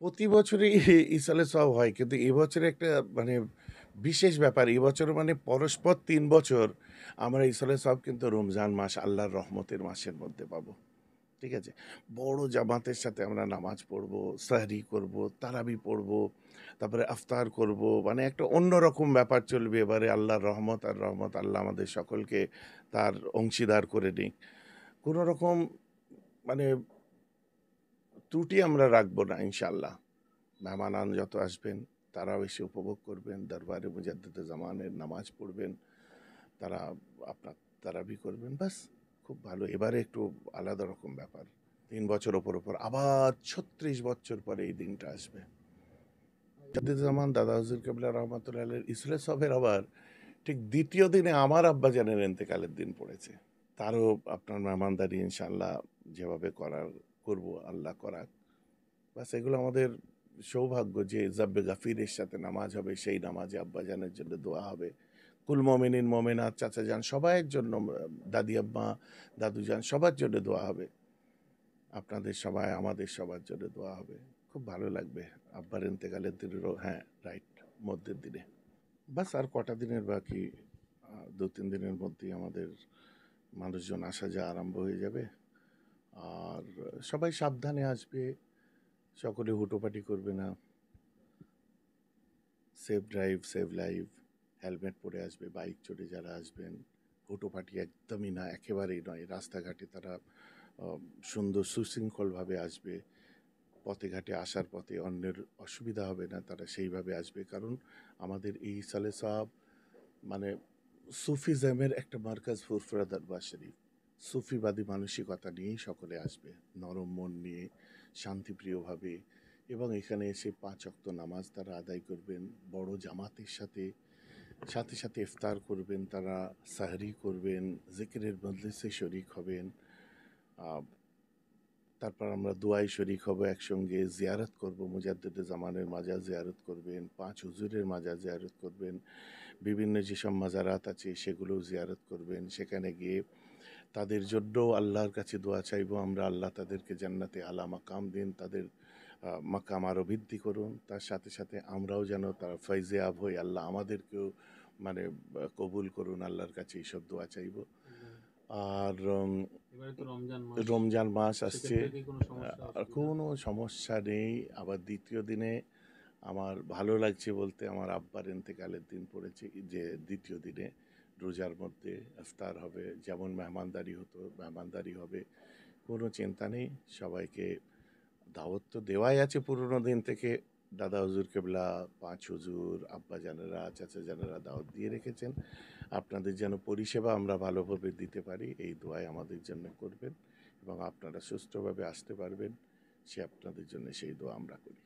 প্রতি বছরই ইসালে সব হয়। কিন্তু এবছরে একটা মানে বিশেষ ব্যাপার। এবছর মানে পরস্পর ৩ বছর আমরা ইসালে সব কিন্তু রমজান মাস আল্লাহর রহমতের মাসের মধ্যে পাবো। ঠিক আছে? বড় জামাতের সাথে আমরা নামাজ পড়বো, সাহরি করবো, তারাবি পড়বো, তারপরে আফতার করবো। মানে একটা অন্যরকম ব্যাপার চলবে এবারে আল্লাহর রহমত আর রহমত আল্লাহ আমাদের সকলকে তার অংশীদার করে নিক। কোনো রকম মানে ত্রুটি আমরা রাখবো না ইনশাআল্লাহ। মেহমানান যত আসবেন তারাও এসে উপভোগ করবেন, দরবারে মুজাদ্দিদে জামানের নামাজ পড়বেন, তারা আপনার তারাবি করবেন। ব্যাস খুব ভালো। এবারে একটু আলাদা রকম ব্যাপার। ৩ বছর ওপর আবার ৩৬ বছর পরে এই দিনটা আসবে। মুজাদ্দিদে জামান দাদা হুজুর কেবলা রহমাতুল্লাহ আলাইহির ইসলে সবের আবার ঠিক ২য় দিনে আমার আব্বাজানের ইন্তেকালের দিন পড়েছে। তারও আপনার মেহমানদারি ইনশাআল্লাহ যেভাবে করার করব আল্লাহ করাক। বাস এগুলো আমাদের সৌভাগ্য যে জাব্বে গাফিরের সাথে নামাজ হবে, সেই নামাজে আব্বাজানের জন্য দোয়া হবে। কুল মমিনিন মমিনাত চাচা যান সবাইয়ের জন্য, দাদি আম্মা দাদু যান সবার জন্য দোয়া হবে। আপনাদের সবাই আমাদের সবার জন্য দোয়া হবে। খুব ভালো লাগবে আব্বার ইন্তেকালের দিনেরও। হ্যাঁ রাইট, মধ্যের দিনে। বাস আর কটা দিনের বাকি, ২-৩ দিনের মধ্যেই আমাদের মানুষজন আসা যাওয়া আরম্ভ হয়ে যাবে। আর সবাই সাবধানে আসবে, সকলে হুটোপাটি করবে না। Safe drive save life, helmet পরে আসবে, বাইক চড়ে যারা আসবেন। হুটোপাটি একদমই না, একেবারেই নয়। রাস্তাঘাটে তারা সুন্দর সুশৃঙ্খলভাবে আসবে। পথে ঘাটে আসার পথে অন্যের অসুবিধা হবে না, তারা সেইভাবে আসবে। কারণ আমাদের এই সালে সব মানে সুফিজমের একটা মার্কাজ ফুরফুরা দরবার শরীফ। সুফিবাদী মানসিকতা নিয়েই সকলে আসবে, নরম মন নিয়ে, শান্তিপ্রিয়ভাবে। এবং এখানে এসে ৫ ওয়াক্ত নামাজ তারা আদায় করবেন বড় জামাতের সাথে। সাথে সাথে ইফতার করবেন, তারা সাহরি করবেন, জিকিরের মজলিসে শরিক হবেন। তারপর আমরা দোয়ায় শরিক হব একসঙ্গে, জিয়ারত করব, মুজাদ্দিদে জামানের মাজার জিয়ারত করবেন, ৫ হুজুরের মাজার জিয়ারত করবেন, বিভিন্ন যেসব মাজারাত আছে সেগুলোও জিয়ারত করবেন। সেখানে গিয়ে তাদের জন্যও আল্লাহর কাছে দোয়া চাইবো আমরা, আল্লাহ তাদেরকে জান্নাতে আলা মাকাম দিন, তাদের মাকাম আরও বৃদ্ধি করুন। তার সাথে সাথে আমরাও যেন তার ফয়জে আব হই, আল্লাহ আমাদেরকেও মানে কবুল করুন, আল্লাহর কাছে এইসব দোয়া চাইবো। আর রমজান মাস আসছে, কোনো সমস্যা নেই। আবার ২য় দিনে আমার ভালো লাগছে বলতে, আমার আব্বার ইন্তেকালের দিন পড়েছে যে ২য় দিনে রোজার মধ্যে ইফতার হবে, যেমন মেহমানদারি হতো মেহমানদারি হবে। কোনো চিন্তা নেই, সবাইকে দাওয়াত তো দেওয়াই আছে পুরোনো দিন থেকে। দাদা হুজুর কেবলা, ৫ হুজুর, আব্বা জানেরা, চাচা জানেরা দাওয়াত দিয়ে রেখেছেন। আপনাদের যেন পরিষেবা আমরা ভালোভাবে দিতে পারি, এই দোয়াই আমাদের জন্য করবেন এবং আপনারা সুষ্ঠুভাবে আসতে পারবেন, সে আপনাদের জন্য সেই দোয়া আমরা করি।